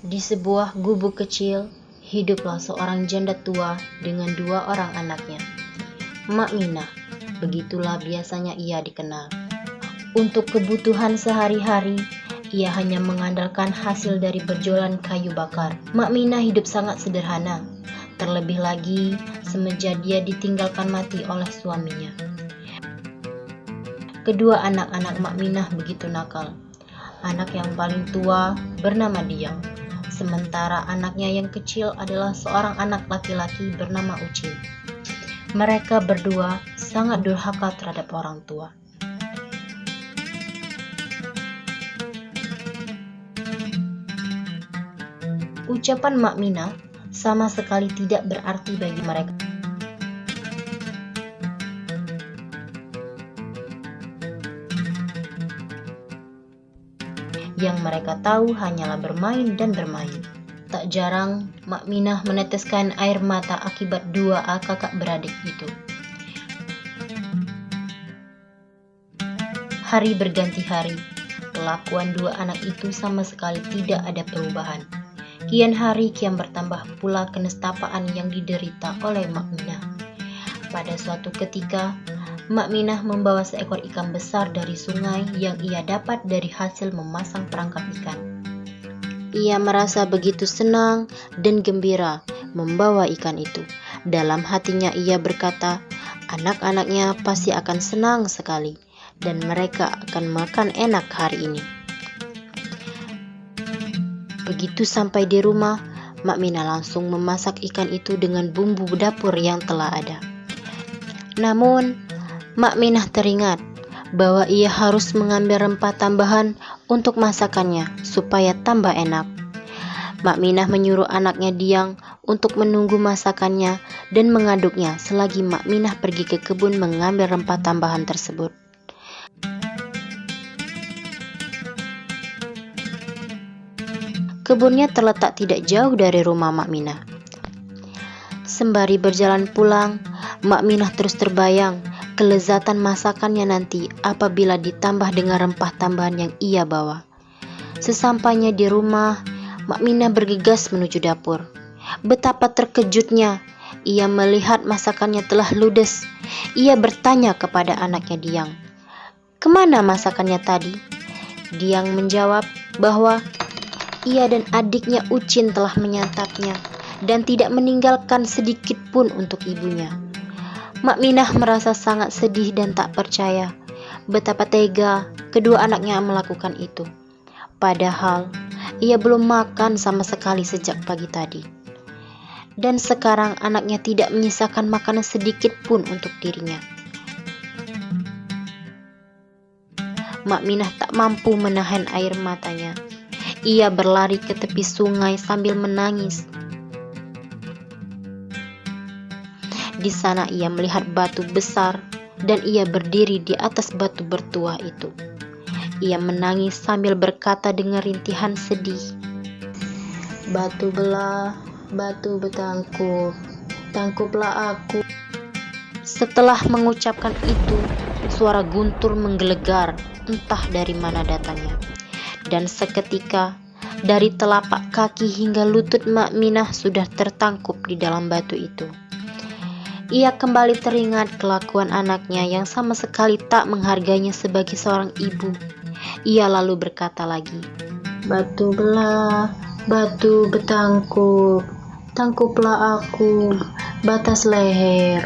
Di sebuah gubuk kecil, hiduplah seorang janda tua dengan 2 orang anaknya. Mak Minah, begitulah biasanya ia dikenal. Untuk kebutuhan sehari-hari, ia hanya mengandalkan hasil dari berjualan kayu bakar. Mak Minah hidup sangat sederhana, terlebih lagi semenjak dia ditinggalkan mati oleh suaminya. Kedua anak-anak Mak Minah begitu nakal. Anak yang paling tua bernama Diang, sementara anaknya yang kecil adalah seorang anak laki-laki bernama Ucil. Mereka berdua sangat durhaka terhadap orang tua. Ucapan Mak Minah sama sekali tidak berarti bagi mereka. Yang mereka tahu hanyalah bermain dan bermain. Tak jarang Mak Minah meneteskan air mata akibat 2 kakak beradik itu. Hari berganti hari, kelakuan 2 anak itu sama sekali tidak ada perubahan. Kian hari kian bertambah pula kenestapaan yang diderita oleh Mak Minah. Pada suatu ketika, Mak Minah membawa seekor ikan besar dari sungai yang ia dapat dari hasil memasang perangkap ikan. Ia merasa begitu senang dan gembira membawa ikan itu. Dalam hatinya ia berkata, anak-anaknya pasti akan senang sekali dan mereka akan makan enak hari ini. Begitu sampai di rumah, Mak Minah langsung memasak ikan itu dengan bumbu dapur yang telah ada. Namun, Mak Minah teringat bahwa ia harus mengambil rempah tambahan untuk masakannya supaya tambah enak. Mak Minah menyuruh anaknya Diang untuk menunggu masakannya dan mengaduknya selagi Mak Minah pergi ke kebun mengambil rempah tambahan tersebut. Kebunnya terletak tidak jauh dari rumah Mak Minah. Sembari berjalan pulang, Mak Minah terus terbayang kelezatan masakannya nanti apabila ditambah dengan rempah tambahan yang ia bawa. Sesampainya di rumah, Mak Minah bergegas menuju dapur. Betapa terkejutnya ia melihat masakannya telah ludes. Ia bertanya kepada anaknya Diang, "Kemana masakannya tadi?" Diang menjawab bahwa ia dan adiknya Ucin telah menyantapnya dan tidak meninggalkan sedikit pun untuk ibunya. Mak Minah merasa sangat sedih dan tak percaya betapa tega kedua anaknya melakukan itu. Padahal ia belum makan sama sekali sejak pagi tadi. Dan sekarang anaknya tidak menyisakan makanan sedikit pun untuk dirinya. Mak Minah tak mampu menahan air matanya. Ia berlari ke tepi sungai sambil menangis. Di sana ia melihat batu besar dan ia berdiri di atas batu bertuah itu. Ia menangis sambil berkata dengan rintihan sedih, "Batu belah, batu bertangkup, tangkuplah aku." Setelah mengucapkan itu, suara guntur menggelegar entah dari mana datangnya. Dan seketika, dari telapak kaki hingga lutut Mak Minah sudah tertangkup di dalam batu itu. Ia kembali teringat kelakuan anaknya yang sama sekali tak menghargainya sebagai seorang ibu. Ia lalu berkata lagi, "Batu belah, batu bertangkup, tangkuplah aku, batas leher."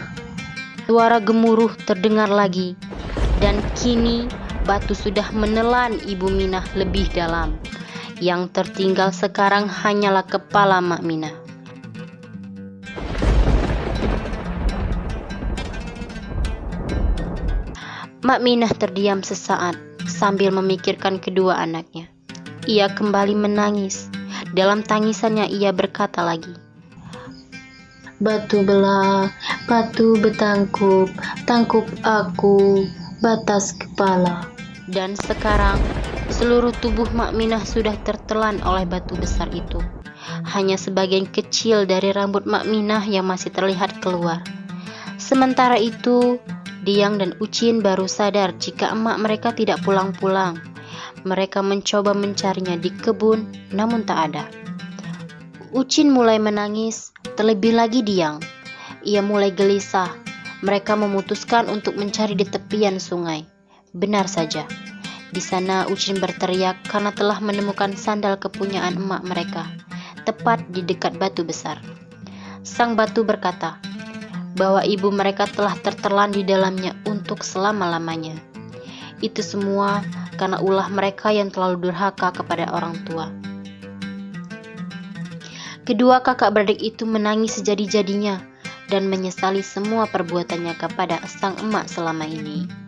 Suara gemuruh terdengar lagi, dan kini batu sudah menelan Ibu Minah lebih dalam. Yang tertinggal sekarang hanyalah kepala Mak Minah. Mak Minah terdiam sesaat sambil memikirkan kedua anaknya. Ia kembali menangis. Dalam tangisannya ia berkata lagi, "Batu belah, batu bertangkup, tangkup aku, batas kepala." Dan sekarang Seluruh tubuh Makminah sudah tertelan oleh batu besar itu. Hanya sebagian kecil dari rambut Makminah yang masih terlihat keluar. Sementara itu, Diang dan Ucin baru sadar jika emak mereka tidak pulang-pulang. Mereka mencoba mencarinya di kebun, namun tak ada. Ucin mulai menangis, terlebih lagi Diang. Ia mulai gelisah. Mereka memutuskan untuk mencari di tepian sungai. Benar saja, di sana Ucin berteriak karena telah menemukan sandal kepunyaan emak mereka, tepat di dekat batu besar. Sang batu berkata bahwa ibu mereka telah tertelan di dalamnya untuk selama-lamanya. Itu semua karena ulah mereka yang terlalu durhaka kepada orang tua. Kedua kakak beradik itu menangis sejadi-jadinya dan menyesali semua perbuatannya kepada sang emak selama ini.